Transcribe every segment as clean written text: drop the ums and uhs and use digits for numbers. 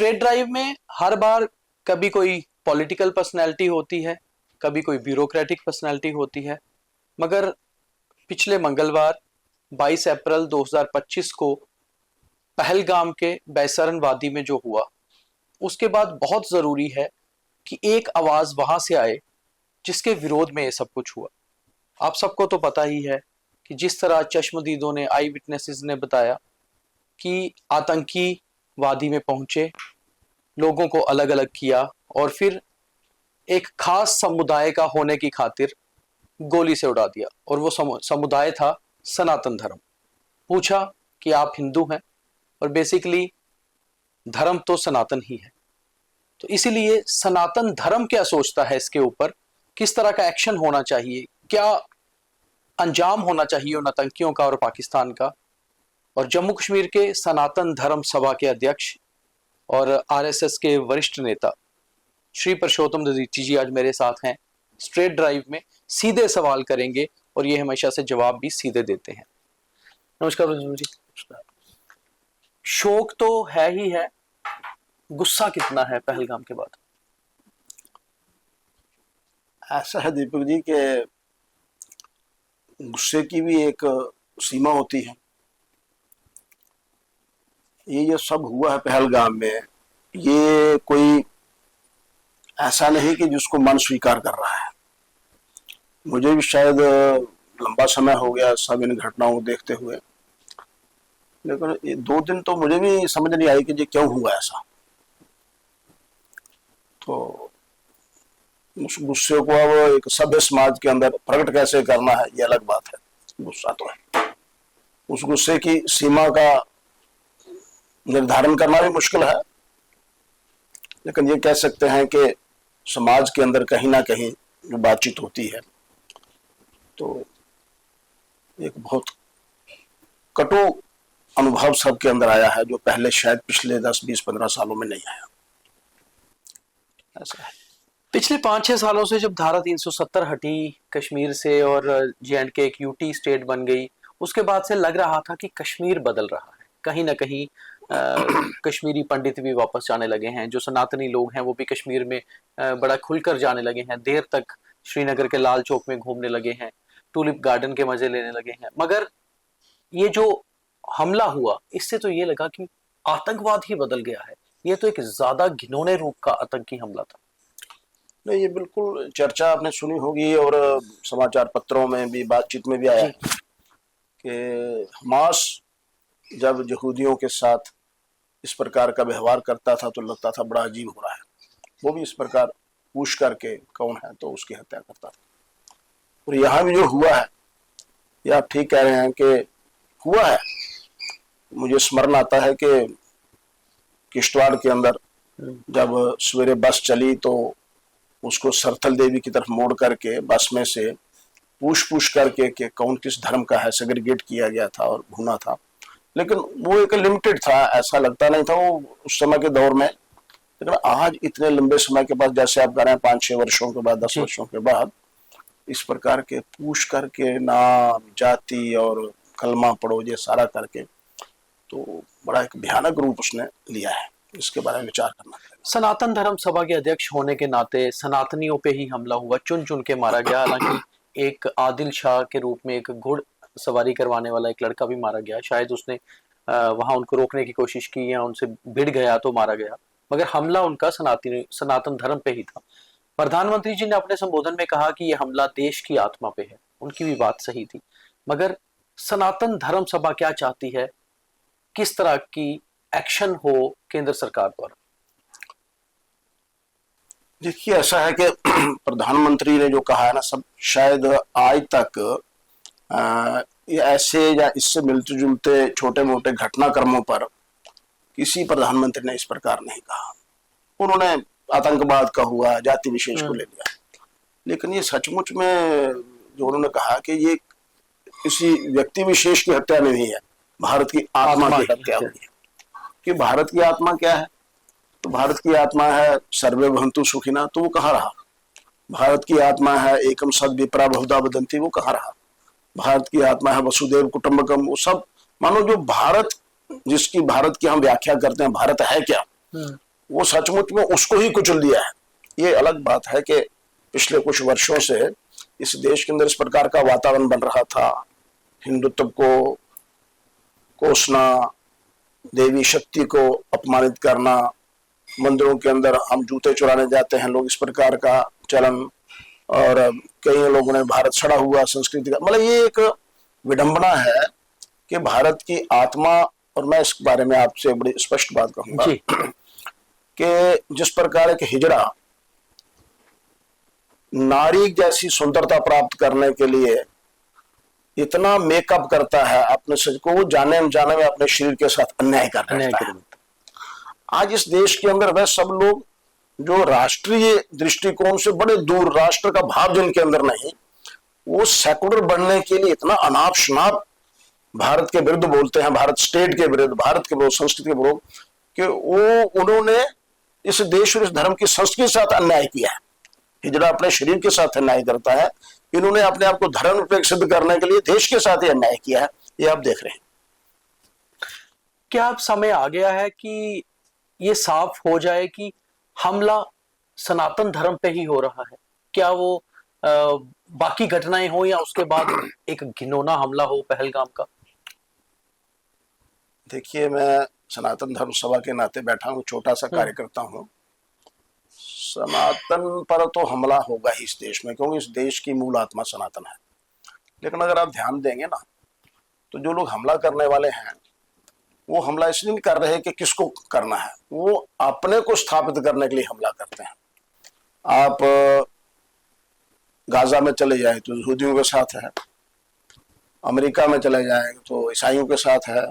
Straight drive में हर बार कभी कोई पॉलिटिकल पर्सनैलिटी होती है, कभी कोई ब्यूरोक्रेटिक पर्सनैलिटी होती है, मगर पिछले मंगलवार 22 अप्रैल 2025 को पहलगाम के बैसरन वादी में जो हुआ, उसके बाद बहुत ज़रूरी है कि एक आवाज़ वहाँ से आए जिसके विरोध में ये सब कुछ हुआ। आप सबको तो पता ही है कि जिस तरह चश्मदीदों ने, आई विटनेसेस ने बताया कि आतंकी वादी में पहुंचे, लोगों को अलग अलग किया और फिर एक खास समुदाय का होने की खातिर गोली से उड़ा दिया। और वो समुदाय था सनातन धर्म। पूछा कि आप हिंदू हैं, और बेसिकली धर्म तो सनातन ही है। तो इसीलिए सनातन धर्म क्या सोचता है इसके ऊपर, किस तरह का एक्शन होना चाहिए, क्या अंजाम होना चाहिए उन आतंकियों का और पाकिस्तान का। और जम्मू कश्मीर के सनातन धर्म सभा के अध्यक्ष और आरएसएस के वरिष्ठ नेता श्री परशोत्तम दधीची जी आज मेरे साथ हैं। स्ट्रेट ड्राइव में सीधे सवाल करेंगे और ये हमेशा से जवाब भी सीधे देते हैं। नमस्कार जी। शोक तो है ही है, गुस्सा कितना है पहलगाम के बाद? ऐसा है दीपक जी कि गुस्से की भी एक सीमा होती है। ये जो सब हुआ है पहलगाम में, ये कोई ऐसा नहीं कि जिसको मन स्वीकार कर रहा है। मुझे भी शायद लंबा समय हो गया सब इन घटनाओं को देखते हुए, लेकिन ये 2 दिन तो मुझे भी समझ नहीं आई कि ये क्यों हुआ ऐसा। तो उस गुस्से को अब एक सभ्य समाज के अंदर प्रकट कैसे करना है, ये अलग बात है। गुस्सा तो है, उस गुस्से की सीमा का निर्धारण करना भी मुश्किल है, लेकिन ये कह सकते हैं कि समाज के अंदर कहीं ना कहीं जो बातचीत होती है तो एक बहुत कटु अनुभव सबके अंदर आया है, जो पहले शायद पिछले 10, 20, 15 सालों में नहीं आया। ऐसा है। पिछले 5-6 सालों से जब धारा 370 हटी कश्मीर से और J&K एक यूटी स्टेट बन गई, उसके बाद से लग रहा था कि कश्मीर बदल रहा है। कहीं ना कहीं कश्मीरी पंडित भी वापस जाने लगे हैं, जो सनातनी लोग हैं वो भी कश्मीर में बड़ा खुलकर जाने लगे हैं, देर तक श्रीनगर के लाल चौक में घूमने लगे हैं, टूलिप गार्डन के मजे लेने लगे हैं। मगर ये जो हमला हुआ, इससे तो ये लगा कि आतंकवाद ही बदल गया है। ये तो एक ज्यादा घिनौने रूप का आतंकी हमला था। नहीं, ये बिल्कुल चर्चा आपने सुनी होगी और समाचार पत्रों में भी, बातचीत में भी आया कि हमास जब यहूदियों के साथ इस प्रकार का व्यवहार करता था तो लगता था बड़ा अजीब हो रहा है। वो भी इस प्रकार पूछ करके कौन है तो उसकी हत्या करता था। और यहाँ भी जो हुआ है, ये आप ठीक कह रहे हैं कि हुआ है। मुझे स्मरण आता है कि किश्तवाड़ के अंदर जब सवेरे बस चली तो उसको सरथल देवी की तरफ मोड़ करके बस में से पूछ करके कि कौन किस धर्म का है सेग्रीगेट किया गया था और भुना था। लेकिन वो एक लिमिटेड था, ऐसा लगता नहीं था वो उस समय के दौर में। लेकिन आज इतने लंबे समय के बाद, जैसे आप कह रहे हैं 5-6 वर्षों के बाद, 10 वर्षों के बाद, इस प्रकार के पूछ करके नाम, जाति और कलमा पढ़ो ये सारा करके, तो बड़ा एक भयानक रूप उसने लिया है। इसके बारे में विचार करना चाहिए। सनातन धर्म सभा के अध्यक्ष होने के नाते सनातनियों पे ही हमला हुआ, चुन चुन के मारा गया। हालांकि एक आदिल शाह के रूप में एक घुड़ सवारी करवाने वाला एक लड़का भी मारा गया। शायद उसने वहां उनको रोकने की कोशिश की या उनसे भिड़ गया तो मारा गया, मगर हमला उनका सनातन धर्म पे ही था। प्रधानमंत्री जी ने अपने संबोधन में कहा कि यह हमला देश की आत्मा पे है। उनकी भी बात सही थी, मगर सनातन धर्म सभा क्या चाहती है, किस तरह की एक्शन हो केंद्र सरकार द्वारा? देखिए, ऐसा है कि प्रधानमंत्री ने जो कहा है ना, सब शायद आज तक ये ऐसे या इससे मिलते जुलते छोटे मोटे घटनाक्रमों पर किसी प्रधानमंत्री ने इस प्रकार नहीं कहा। उन्होंने आतंकवाद का हुआ, जाति विशेष को ले लिया, लेकिन ये सचमुच में जो उन्होंने कहा कि ये किसी व्यक्ति विशेष की हत्या नहीं है, भारत की आत्मा की हत्या हुई है। कि भारत की आत्मा क्या है? तो भारत की आत्मा है सर्वे भवन्तु सुखिनः, तो वो कहाँ रहा? भारत की आत्मा है एकम सद विप्रा बहुधा वदन्ति, वो कहाँ रहा? भारत की आत्मा है वसुदेव कुटुंबकम, वो सब मानो जो भारत, जिसकी भारत की हम व्याख्या करते हैं, भारत है क्या, वो सचमुच में उसको ही कुचल दिया है। ये अलग बात है कि पिछले कुछ वर्षों से इस देश के अंदर इस प्रकार का वातावरण बन रहा था, हिंदुत्व को कोसना, देवी शक्ति को अपमानित करना, मंदिरों के अंदर हम जूते चुराने जाते हैं लोग, इस प्रकार का चलन, और कई लोगों ने भारत सड़ा हुआ संस्कृति का, मतलब ये एक विडंबना है कि भारत की आत्मा, और मैं इस बारे में आपसे बड़ी स्पष्ट बात कहूंगा कि जिस प्रकार के हिजड़ा नारी जैसी सुंदरता प्राप्त करने के लिए इतना मेकअप करता है अपने शरीर को, वो जाने अनजाने में अपने शरीर के साथ अन्याय कर रहा है। आज इस देश के अंदर वह सब लोग जो राष्ट्रीय दृष्टिकोण से बड़े दूर, राष्ट्र का भाव जिनके अंदर नहीं, वो सेकुलर बनने के लिए इतना अनाप शनाप भारत के विरुद्ध बोलते हैं, भारत स्टेट के विरुद्ध, भारत के विरुद्ध, संस्कृति के विरुद्ध, कि वो उन्होंने इस देश और इस धर्म की संस्कृति के साथ अन्याय किया है। हिजड़ा अपने शरीर के साथ अन्याय करता है, इन्होंने अपने आप को धर्म निरपेक्ष सिद्ध करने के लिए देश के साथ ही अन्याय किया है। ये आप देख रहे हैं। क्या अब समय आ गया है कि ये साफ हो जाए कि हमला सनातन धर्म पे ही हो रहा है? क्या वो बाकी घटनाएं हो या उसके बाद एक घिनौना हमला हो पहलगाम का? देखिए, मैं सनातन धर्म सभा के नाते बैठा हूँ, छोटा सा कार्यकर्ता हूँ। सनातन पर तो हमला होगा ही इस देश में, क्योंकि इस देश की मूल आत्मा सनातन है। लेकिन अगर आप ध्यान देंगे ना, तो जो लोग हमला करने वाले हैं वो हमला इसलिए नहीं कर रहे कि किसको करना है, वो अपने को स्थापित करने के लिए हमला करते हैं। आप गाजा में चले जाए तो यहूदियों के साथ है, अमेरिका में चले जाएंगे तो ईसाइयों के साथ है,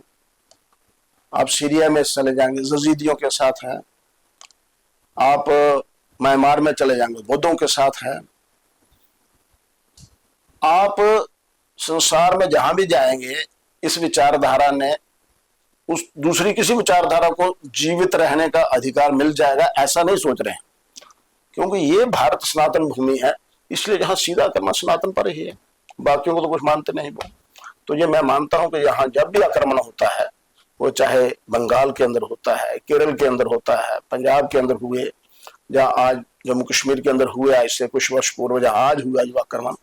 आप सीरिया में चले जाएंगे यजीदियों के साथ है, आप म्यांमार में चले जाएंगे बौद्धों के साथ है, आप संसार में जहां भी जाएंगे इस विचारधारा ने उस दूसरी किसी विचारधारा को जीवित रहने का अधिकार मिल जाएगा, ऐसा नहीं सोच रहे हैं। क्योंकि ये भारत सनातन भूमि है, इसलिए जहां सीधा करना सनातन पर ही है, बाकियों को तो कुछ मानते नहीं वो। तो ये मैं मानता हूं कि यहाँ जब भी आक्रमण होता है, वो चाहे बंगाल के अंदर होता है, केरल के अंदर होता है, पंजाब के अंदर हुए, जहाँ आज जम्मू कश्मीर के अंदर हुआ, इससे कुछ वर्ष पूर्व जहाँ आज हुआ जो आक्रमण,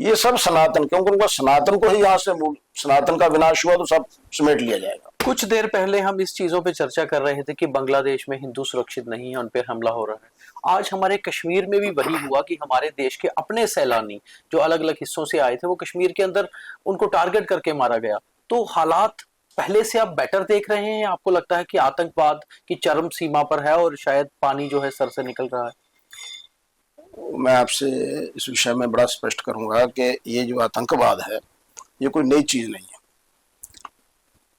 ये सब सनातन, क्योंकि उनका सनातन को ही यहाँ से सनातन का विनाश हुआ तो सब समेट लिया जाएगा। कुछ देर पहले हम इस चीजों पे चर्चा कर रहे थे कि बांग्लादेश में हिंदू सुरक्षित नहीं है, उन पर हमला हो रहा है। आज हमारे कश्मीर में भी वही हुआ कि हमारे देश के अपने सैलानी जो अलग अलग हिस्सों से आए थे, वो कश्मीर के अंदर उनको टारगेट करके मारा गया। तो हालात पहले से आप बेटर देख रहे हैं? आपको लगता है कि आतंकवाद की चरम सीमा पर है और शायद पानी जो है सर से निकल रहा है? मैं आपसे इस विषय में बड़ा स्पष्ट करूंगा कि ये जो आतंकवाद है ये कोई नई चीज नहीं है,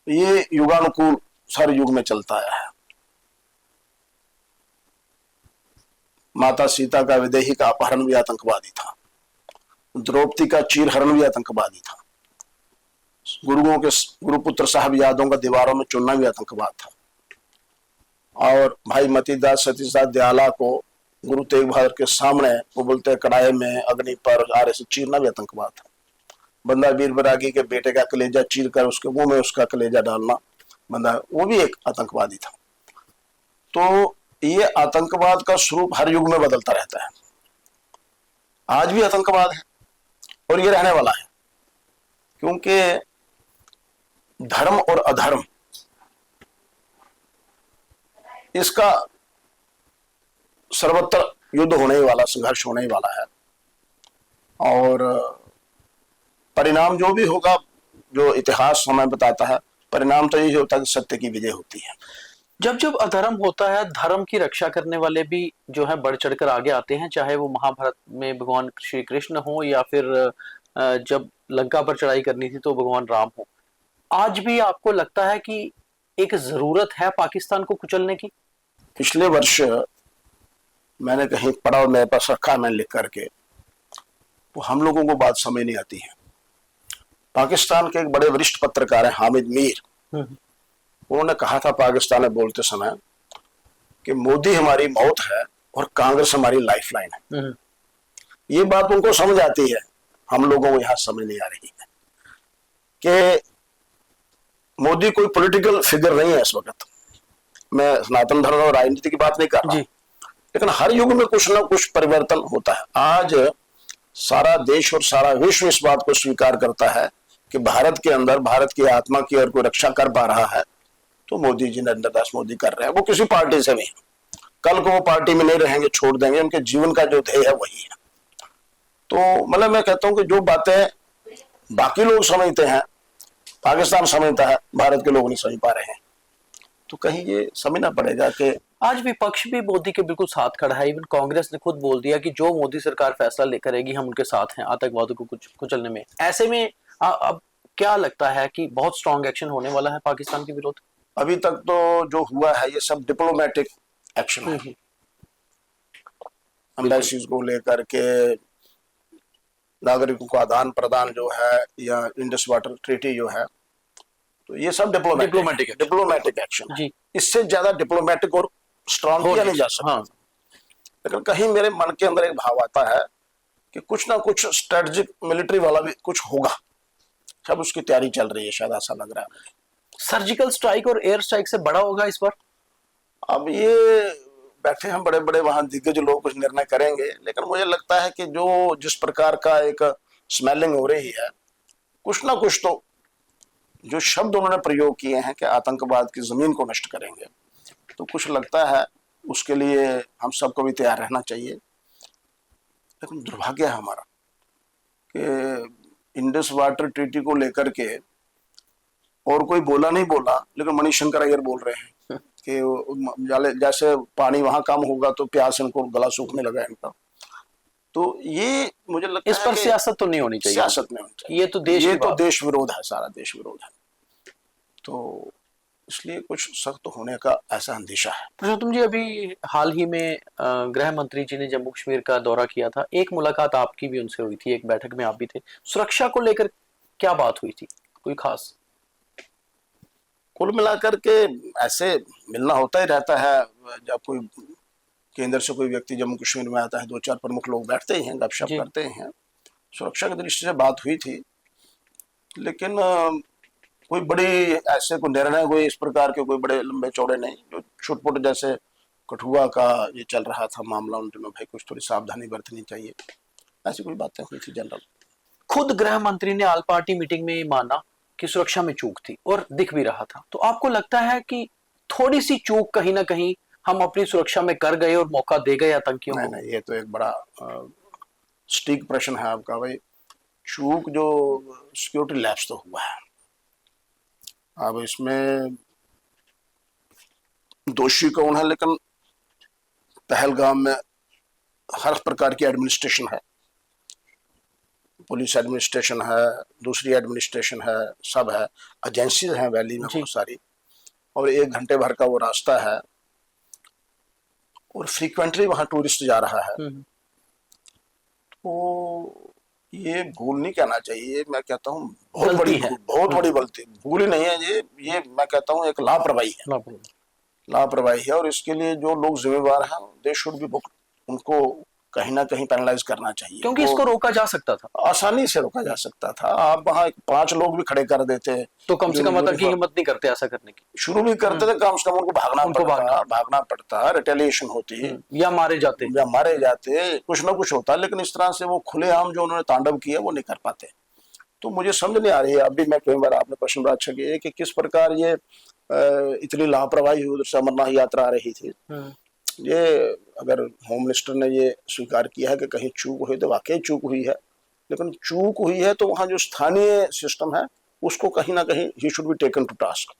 ये युगानुकूल सारे युग में चलता आया है। माता सीता का विदेही का अपहरण भी आतंकवादी था, द्रौपदी का चीरहरण भी आतंकवादी था, गुरुपुत्र साहबजादों का दीवारों में चुनना भी आतंकवाद था, और भाई मतीदास सतीदास दयाला को गुरु तेग बहादुर के सामने वो बोलते हैं कड़ाई में अग्नि पर आरे से चीरना भी आतंकवाद था। बंदा वीर बैरागी के बेटे का कलेजा चीर कर उसके मुंह में उसका कलेजा डालना, बंदा वो भी एक आतंकवादी था। तो ये आतंकवाद का स्वरूप हर युग में बदलता रहता है। आज भी आतंकवाद है और ये रहने वाला है, क्योंकि धर्म और अधर्म इसका सर्वत्र युद्ध होने वाला, संघर्ष होने वाला है, और परिणाम जो भी होगा, जो इतिहास हमें बताता है, परिणाम तो यही होता है कि सत्य की विजय होती है। जब जब अधर्म होता है, धर्म की रक्षा करने वाले भी जो है बढ़ चढ़कर आगे आते हैं, चाहे वो महाभारत में भगवान श्री कृष्ण हो या फिर जब लंका पर चढ़ाई करनी थी तो भगवान राम हो। आज भी आपको लगता है कि एक जरूरत है पाकिस्तान को कुचलने की? पिछले वर्ष मैंने कहीं पढ़ा और मेरे पास रखा, मैंने लिख करके, तो हम लोगों को बात समझ नहीं आती है। पाकिस्तान के एक बड़े वरिष्ठ पत्रकार हैं हामिद मीर, उन्होंने कहा था पाकिस्तान में बोलते समय कि मोदी हमारी मौत है और कांग्रेस हमारी लाइफलाइन है। ये बात उनको समझ आती है, हम लोगों को यहां समझ नहीं आ रही है कि मोदी कोई पॉलिटिकल फिगर नहीं है इस वक्त, मैं सनातन धर्म और राजनीति की बात नहीं कर रहा, लेकिन हर युग में कुछ ना कुछ परिवर्तन होता है। आज सारा देश और सारा विश्व इस बात को स्वीकार करता है कि भारत के अंदर भारत की आत्मा की और कोई रक्षा कर पा रहा है तो मोदी जी, नरेंद्र दास मोदी कर रहे हैं। वो किसी पार्टी से नहीं, कल को वो पार्टी में नहीं रहेंगे, छोड़ देंगे, उनके जीवन का जो ध्येय है वही है। तो मतलब मैं कहता हूं कि जो बातें बाकी लोग समझते हैं, पाकिस्तान समझता है, भारत के लोग नहीं समझ पा रहे हैं। तो कहीं ये समझना पड़ेगा कि आज विपक्ष भी मोदी के बिल्कुल साथ खड़ा है। इवन कांग्रेस ने खुद बोल दिया कि जो मोदी सरकार फैसला लेकर आएगी हम उनके साथ हैं आतंकवाद को कुचलने में। ऐसे में अब क्या लगता है कि बहुत स्ट्रॉन्ग एक्शन होने वाला है पाकिस्तान के विरोध? अभी तक तो जो हुआ है ये सब डिप्लोमेटिक एक्शन है। एम्बेसीज को लेकर के नागरिकों का आदान प्रदान जो है, या इंडस वाटर ट्रीटी जो है, तो ये सब डिप्लोमेटिक एक्शन है। इससे ज्यादा डिप्लोमेटिक और स्ट्रॉन्ग किया नहीं जा सकता। हाँ। लेकिन कहीं मेरे मन के अंदर एक भाव आता है कि कुछ ना कुछ स्ट्रेटजिक मिलिट्री वाला भी कुछ होगा, सब उसकी तैयारी चल रही है, शायद ऐसा लग रहा है। सर्जिकल स्ट्राइक और एयर स्ट्राइक से बड़ा होगा इस बार? अब ये बैठे हैं बड़े बड़े वहां दिग्गज लोग, कुछ निर्णय करेंगे, लेकिन मुझे लगता है कि जो जिस प्रकार का एक स्मेलिंग हो रही है, कुछ ना कुछ तो जो शब्द उन्होंने प्रयोग किए हैं कि आतंकवाद की जमीन को नष्ट करेंगे, तो कुछ लगता है उसके लिए हम सबको भी तैयार रहना चाहिए। लेकिन दुर्भाग्य है हमारा कि इंडस वाटर ट्रीटी को लेकर के और कोई बोला नहीं बोला, लेकिन मणिशंकर अय्यर बोल रहे हैं कि जैसे पानी वहां कम होगा तो प्यास इनको गला सूखने लगा इनका। तो ये मुझे लगता है इस पर सियासत तो नहीं होनी चाहिए। सियासत नहीं होनी चाहिए, ये तो देश विरोध है, सारा देश विरोध है। तो इसलिए कुछ सख्त होने का ऐसा अंदेशा है। पुरुषोत्तम जी, अभी हाल ही में गृह मंत्री जी ने जम्मू कश्मीर का दौरा किया था, एक मुलाकात आपकी भी उनसे हुई थी, एक बैठक में आप भी थे। सुरक्षा को लेकर क्या बात हुई थी, कोई खास? कुल मिलाकर के ऐसे मिलना होता ही रहता है, जब कोई केंद्र से कोई व्यक्ति जम्मू कश्मीर में आता है, दो चार प्रमुख लोग बैठते ही हैं, गपशप करते हैं। सुरक्षा की दृष्टि से बात हुई थी, लेकिन कोई बड़ी ऐसे कोई निर्णय कोई इस प्रकार के कोई बड़े लंबे चौड़े नहीं, जो छुटपुट जैसे कठुआ का ये चल रहा था मामला, उन दिनों भाई कुछ थोड़ी सावधानी बरतनी चाहिए, ऐसी कोई बातें हुई थी जनरल। खुद गृह मंत्री ने ऑल पार्टी मीटिंग में माना कि सुरक्षा में चूक थी और दिख भी रहा था। तो आपको लगता है कि थोड़ी सी चूक कहीं ना कहीं हम अपनी सुरक्षा में कर गए और मौका दे गए आतंकियों को? नहीं, ये तो एक बड़ा स्टीक प्रश्न है आपका भाई। चूक जो सिक्योरिटी लैप्स तो हुआ है, अब इसमें दोषी कौन है, लेकिन पहलगाम में हर प्रकार की एडमिनिस्ट्रेशन है, पुलिस एडमिनिस्ट्रेशन है, दूसरी एडमिनिस्ट्रेशन है, सब है, एजेंसीज हैं वैली में बहुत सारी, और 1 घंटे भर का वो रास्ता है, और फ्रीक्वेंटली वहां टूरिस्ट जा रहा है। तो ये भूल नहीं कहना चाहिए, मैं कहता हूँ बहुत बड़ी गलती, भूल ही नहीं है ये मैं कहता हूँ एक लापरवाही है, लापरवाही है। और इसके लिए जो लोग जिम्मेवार हैं, दे शुड बी उनको कहीं ना कहीं पैनलाइज करना चाहिए, क्योंकि इसको रोका जा सकता था, आसानी से रोका जा सकता था। आप वहाँ 5 लोग भी खड़े कर देते तो कम से कम आतंकी हिम्मत नहीं करते ऐसा करने की, शुरू भी करते थे, कम से कम उनको भागना पड़ता, रिटेलिएशन होती, या मारे जाते, कुछ ना कुछ होता। लेकिन इस तरह से वो खुलेआम जो उन्होंने तांडव किया वो नहीं कर पाते। तो मुझे समझ नहीं आ रही है, अभी मैं कई बार आपने प्रश्न बड़ा अच्छा किया कि किस प्रकार ये इतनी लापरवाही उधर से अमरनाथ यात्रा आ रही थी। ये अगर होम मिनिस्टर ने ये स्वीकार किया है कि कहीं चूक हुई, तो वाकई चूक हुई है, लेकिन चूक हुई है तो वहाँ जो स्थानीय सिस्टम है उसको कहीं ना कहीं ही should be taken to task.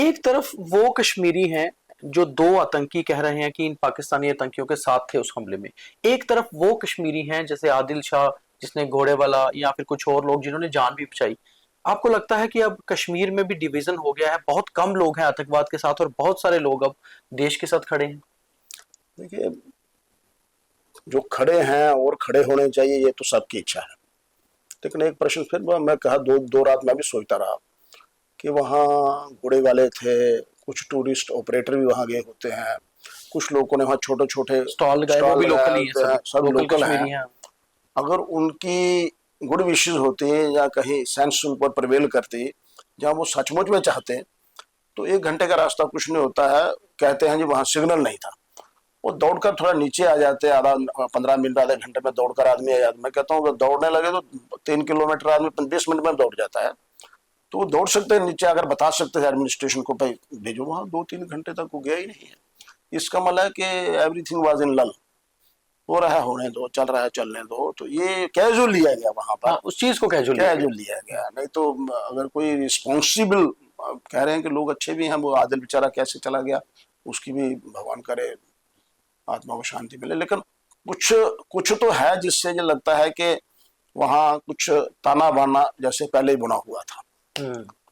एक तरफ वो कश्मीरी हैं जो 2 आतंकी कह रहे हैं कि इन पाकिस्तानी आतंकियों के साथ थे उस हमले में, एक तरफ वो कश्मीरी हैं जैसे आदिल शाह जिसने घोड़े वाला, या फिर कुछ और लोग जिन्होंने जान भी बचाई। आपको लगता है कि अब कश्मीर में भी डिवीजन हो गया है, बहुत कम लोग हैं आतंकवाद के साथ और बहुत सारे लोग अब देश के साथ खड़े हैं? देखिए, जो खड़े हैं और खड़े होने चाहिए ये तो सबकी इच्छा है, लेकिन एक प्रश्न फिर मैं कहा, दो रात मैं भी सोचता रहा कि वहाँ घोड़े वाले थे, कुछ टूरिस्ट ऑपरेटर भी वहाँ गए होते हैं, कुछ लोगों ने वहाँ छोटे छोटे स्टॉल लगाए, वो भी लोकल ही है, सब लोकल हैं। अगर उनकी गुड विशेस होती है या कहीं सेंस उन पर प्रिवेल करती, जहाँ वो सचमुच में चाहते, तो 1 घंटे का रास्ता कुछ नहीं होता है। कहते हैं जी वहां सिग्नल नहीं था, वो दौड़कर थोड़ा नीचे आ जाते हैं, आधा 15 मिनट आधे घंटे में दौड़कर आदमी आ जाता। मैं कहता हूँ अगर दौड़ने लगे तो 3 किलोमीटर आदमी 20 मिनट में दौड़ जाता है। तो वो दौड़ सकते हैं नीचे, अगर बता सकते हैं एडमिनिस्ट्रेशन को भाई भेजो, वहां 2-3 घंटे तक वो गया ही नहीं है। इसका मतलब है कि एवरीथिंग वाज इन लल, हो रहा है होने दो, चल रहा है चलने दो। तो ये कैजुअल लिया गया वहां पर, उस चीज को कैजुअल कैजुअल लिया गया। नहीं तो अगर कोई रिस्पॉन्सिबल, कह रहे हैं कि लोग अच्छे भी हैं, वो आदिल बेचारा कैसे चला गया उसकी भी भगवान करे आत्मा को शांति मिले। लेकिन कुछ कुछ तो है जिससे ये लगता है कि वहाँ कुछ ताना बाना जैसे पहले ही बुना हुआ था।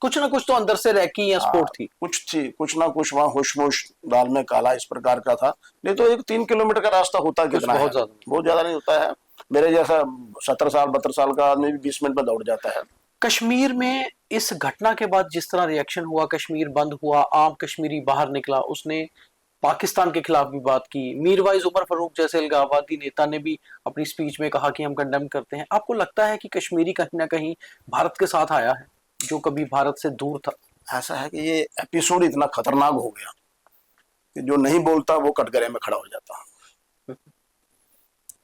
कुछ ना कुछ तो अंदर से रैकी या स्पोर्ट थी, कुछ ना कुछ वहाँ होशमोश दाल में काला इस प्रकार का था। नहीं तो एक 3 किलोमीटर का रास्ता होता कितना है, बहुत ज्यादा नहीं होता है। मेरे जैसा 17 साल 72 साल का आदमी भी 20 मिनट में दौड़ जाता है। कश्मीर में इस घटना के बाद जिस तरह रिएक्शन हुआ, कश्मीर बंद हुआ, आम कश्मीरी बाहर निकला, उसने पाकिस्तान के खिलाफ भी बात की। मीरवाइज उमर फारूक जैसे अलगाववादी नेता ने भी अपनी स्पीच में कहा कि हम कंडेम करते हैं। आपको लगता है कि कश्मीरी कहीं ना कहीं भारत के साथ आया है जो कभी भारत से दूर था? ऐसा है कि ये एपिसोड इतना खतरनाक हो गया कि जो नहीं बोलता वो कटघरे में खड़ा हो जाता।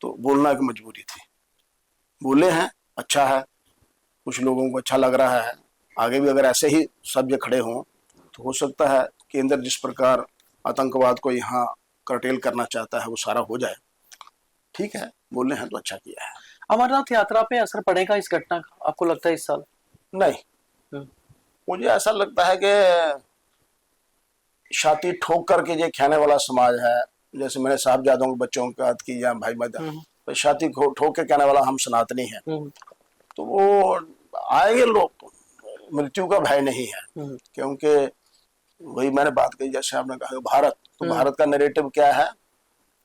तो बोलना की मजबूरी थी, बोले हैं, अच्छा है, कुछ लोगों को अच्छा लग रहा है। आगे भी अगर ऐसे ही सब ये खड़े हों तो हो सकता है केंद्र जिस प्रकार आतंकवाद को यहाँ कर्टेल करना चाहता है वो सारा हो जाए। ठीक है, बोले हैं तो अच्छा किया है। अमरनाथ यात्रा पे असर पड़ेगा इस घटना का, आपको लगता है इस साल? नहीं, मुझे ऐसा लगता है कि छाती ठोक करके ये खाने वाला समाज है। जैसे मैंने साहबजादों के बच्चों की बात की या भाई मदद, तो छाती ठोक के कहने वाला हम सनातनी हैं। तो वो आएंगे लोग, मृत्यु का भय नहीं है। क्योंकि वही मैंने बात कही, जैसे आपने कहा भारत, तो भारत का नैरेटिव क्या है?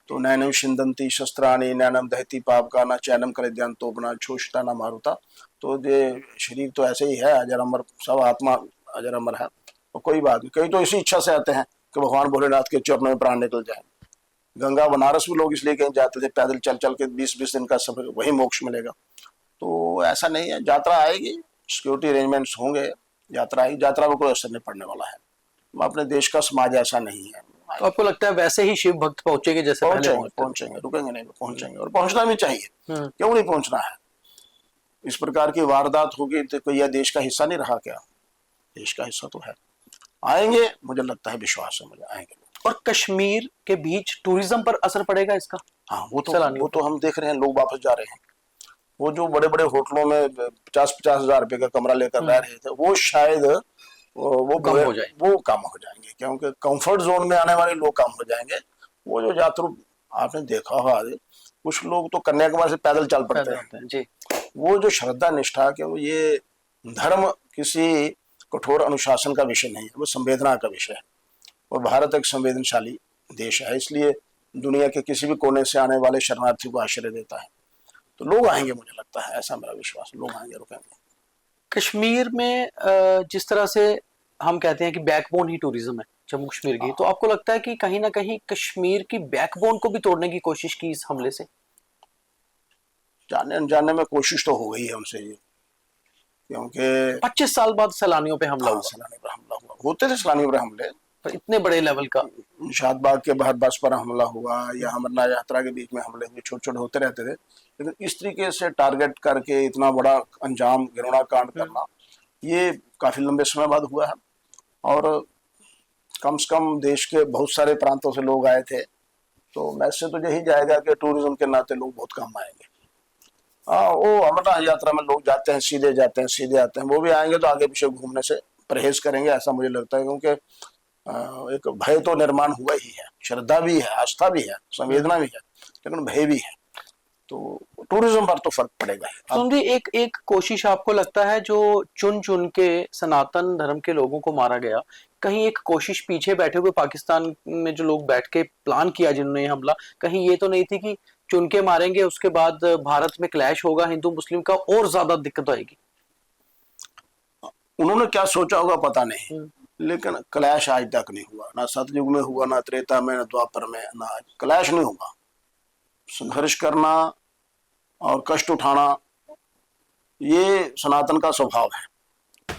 तो नैनम शिंदंती शस्त्राणी नैनम दहती पाप का, ना चैनम कलेद्यान तोपना छोषता ना मारुता। तो ये शरीर तो ऐसे ही है, अजर अमर, सब आत्मा अजर अमर है। और कोई बात नहीं, कई तो इसी इच्छा से आते हैं कि भगवान भोलेनाथ के चरणों में प्राण निकल जाए। गंगा बनारस भी लोग इसलिए कहीं जाते थे पैदल चल चल के, 20-20 दिन का सफर, वही मोक्ष मिलेगा। तो ऐसा नहीं है, यात्रा आएगी, सिक्योरिटी अरेंजमेंट्स होंगे, यात्रा आएगी, यात्रा में कोई असर नहीं पड़ने वाला है। अपने देश का समाज ऐसा नहीं है। तो आपको लगता है वैसे ही शिव भक्त पहुंचेंगे जैसे पहुंचेंगे, रुकेंगे नहीं, पहुंचेंगे, और पहुंचना भी चाहिए। क्यों नहीं पहुंचना है? इस प्रकार की वारदात होगी तो कोई यह देश का हिस्सा नहीं रहा क्या? देश का हिस्सा तो है। आएंगे, मुझे लगता है, विश्वास है मुझे, आएंगे। और कश्मीर के बीच टूरिज्म पर असर पड़ेगा इसका? हाँ, वो तो हम देख रहे हैं, लोग वापस जा रहे हैं। वो जो बड़े बड़े होटलों में 50-50 हजार रुपए का कमरा लेकर रह रहे थे, वो शायद वो कम हो जाएंगे, क्योंकि कंफर्ट जोन में आने वाले लोग कम हो जाएंगे। वो जो यात्रु आपने देखा होगा, कुछ लोग तो कन्याकुमारी से पैदल चल पड़ते हैं जी। वो जो श्रद्धा निष्ठा, क्योंकि ये धर्म किसी कठोर अनुशासन का विषय नहीं है, वो संवेदना का विषय है। और भारत एक संवेदनशाली देश है, इसलिए दुनिया के किसी भी कोने से आने वाले शरणार्थी को आश्रय देता है। तो लोग आएंगे, मुझे लगता है, ऐसा मेरा विश्वास, लोग आएंगे, रुकेंगे। कश्मीर में जिस तरह से हम कहते हैं कि बैकबोन ही टूरिज्म है जम्मू कश्मीर की, तो आपको लगता है कि कहीं ना कहीं कश्मीर की बैकबोन को भी तोड़ने की कोशिश की इस हमले से? जाने अनजाने में कोशिश तो हो गई है उनसे ये, क्योंकि 25 साल बाद सैलानियों पे हमला हुआ। सैलानियों पर हमला हुआ, होते थे सैलानियों पर हमले, पर इतने बड़े लेवल का। शादबाग के बाहर बस पर हमला हुआ या अमरनाथ यात्रा के बीच में हमले हुए, छोटे छोटे होते रहते थे। लेकिन इस तरीके से टारगेट करके इतना बड़ा अंजाम, घृणा कांड करना, ये काफी लंबे समय बाद हुआ है। और कम से कम देश के बहुत सारे प्रांतों से लोग आए थे। तो मैसेज तो यही जाएगा कि टूरिज्म के नाते लोग बहुत कम आएंगे। वो अमरनाथ यात्रा में लोग जाते हैं, सीधे जाते हैं, सीधे आते हैं। वो भी आएंगे तो आगे पीछे घूमने से परहेज करेंगे, ऐसा मुझे लगता है। क्योंकि एक भय तो निर्माण हुआ ही है, श्रद्धा भी है, आस्था भी है, संवेदना भी है, लेकिन भय भी है। तो टूरिज्म पर तो फर्क पड़ेगा। सुंदी, एक कोशिश आपको लगता है जो चुन चुन के सनातन धर्म के लोगों को मारा गया, कहीं एक कोशिश पीछे बैठे हुए पाकिस्तान में जो लोग बैठ के प्लान किया जिन्होंने हमला, कहीं ये तो नहीं थी कि चुन के मारेंगे, उसके बाद भारत में क्लैश होगा हिंदू मुस्लिम का और ज्यादा दिक्कत आएगी? उन्होंने क्या सोचा होगा पता नहीं, लेकिन क्लैश आज तक नहीं हुआ। ना सतयुग में हुआ, ना त्रेता में, ना द्वापर में, ना आज। क्लैश नहीं हुआ। संघर्ष करना और कष्ट उठाना, ये सनातन का स्वभाव है।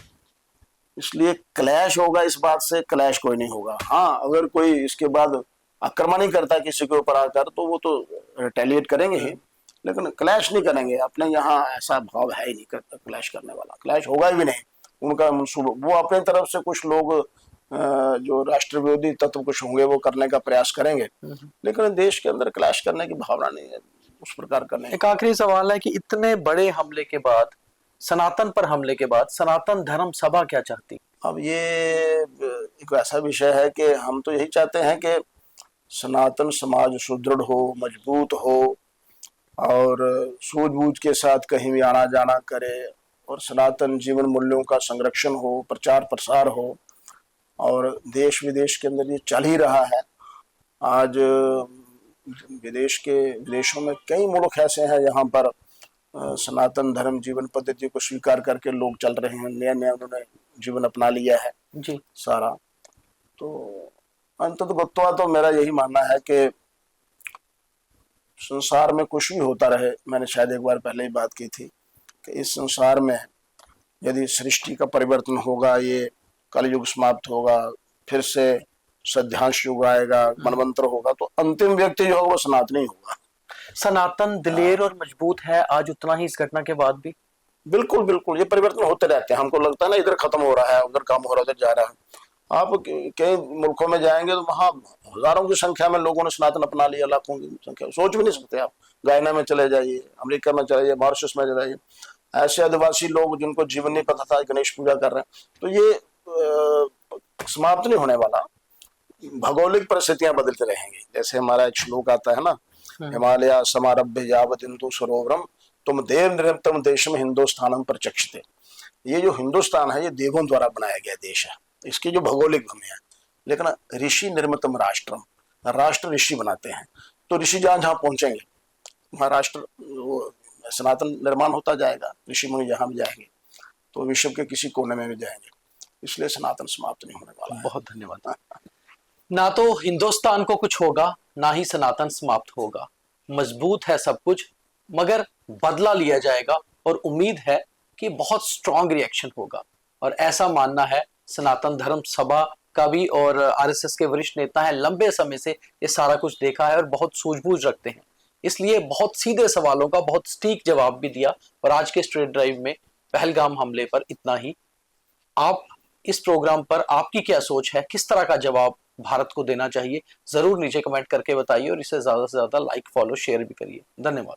इसलिए क्लैश होगा, इस बात से क्लैश कोई नहीं होगा। हाँ, अगर कोई इसके बाद आक्रमण ही करता किसी के ऊपर आकर तो वो तो रिटेलिएट करेंगे ही, लेकिन क्लैश नहीं करेंगे। अपने यहाँ ऐसा भाव है ही नहीं क्लैश करने वाला, क्लैश होगा भी नहीं। उनका मंसूबा, वो अपने तरफ से कुछ लोग जो राष्ट्र विरोधी तत्व कुछ होंगे वो करने का प्रयास करेंगे, लेकिन देश के अंदर क्लैश करने की भावना नहीं है उस प्रकार का नहीं। एक आखिरी सवाल है कि इतने बड़े हमले के बाद, सनातन पर हमले के बाद, सनातन धर्म सभा क्या चाहती? अब ये एक ऐसा विषय है कि हम तो यही चाहते हैं कि सनातन समाज सुदृढ़ हो, मजबूत हो और सूझबूझ के साथ कहीं भी आना जाना करे, और सनातन जीवन मूल्यों का संरक्षण हो, प्रचार प्रसार हो। और देश विदेश के अंदर ये चल ही रहा है। आज विदेशों में कई मुल्क ऐसे हैं जहाँ पर सनातन धर्म जीवन पद्धति को स्वीकार करके लोग चल रहे हैं, नया नया उन्होंने जीवन अपना लिया है जी सारा। तो अंततः तो मेरा यही मानना है कि संसार में कुछ भी होता रहे, मैंने शायद एक बार पहले ही बात की थी कि इस संसार में यदि सृष्टि का परिवर्तन होगा, ये कलयुग समाप्त होगा, फिर से सध्यांश युग आएगा, मनवंतर होगा, तो अंतिम व्यक्ति जो होगा वो सनातनी होगा। सनातन दिलेर और मजबूत है आज उतना ही इस घटना के बाद भी? बिल्कुल बिल्कुल, ये परिवर्तन होते रहते हैं। हमको लगता है ना इधर खत्म हो रहा है, उधर कम हो रहा है, उधर जा रहा है। आप कई मुल्कों में जाएंगे तो वहां हजारों की संख्या में लोगों ने सनातन अपना लिया, लाखों की संख्या, सोच भी नहीं सकते आप। गयाना में चले जाइए, अमेरिका में चले जाइए, मॉरिशस में चले जाइए, ऐसे आदिवासी लोग जिनको जीवन नहीं पता था गणेश पूजा कर रहे हैं। तो ये समाप्त नहीं होने वाला, भौगोलिक परिस्थितियां बदलते रहेंगी। जैसे हमारा एक श्लोक आता है ना, हिमालय समारभ्य यावत हिंदू सरोवरम तुम देव निरंतम देश में हिंदुस्तानम प्रचक्षते। ये जो हिंदुस्तान है ये देवों द्वारा बनाया गया देश है, इसकी जो भौगोलिक भूमि है। लेकिन ऋषि निर्मितम राष्ट्रम, राष्ट्र ऋषि बनाते हैं। तो ऋषि जहां जहां पहुंचेंगे वहां राष्ट्र सनातन निर्माण होता जाएगा। ऋषि मुनि जहां भी जाएंगे तो विश्व के किसी कोने में भी जाएंगे, इसलिए सनातन समाप्त नहीं होने वाला है। बहुत धन्यवाद। ना तो हिंदुस्तान को कुछ होगा, ना ही सनातन समाप्त होगा। मजबूत है सब कुछ, मगर बदला लिया जाएगा और उम्मीद है कि बहुत स्ट्रांग रिएक्शन होगा। और ऐसा मानना है सनातन धर्म सभा का भी, और आरएसएस के वरिष्ठ नेता हैं, लंबे समय से ये सारा कुछ देखा है और बहुत सूझबूझ रखते हैं, इसलिए बहुत सीधे सवालों का बहुत सटीक जवाब भी दिया। और आज के स्ट्रेट ड्राइव में पहलगाम हमले पर इतना ही। आप इस प्रोग्राम पर आपकी क्या सोच है, किस तरह का जवाब भारत को देना चाहिए, जरूर नीचे कमेंट करके बताइए और इसे ज्यादा से ज्यादा लाइक, फॉलो, शेयर भी करिए। धन्यवाद।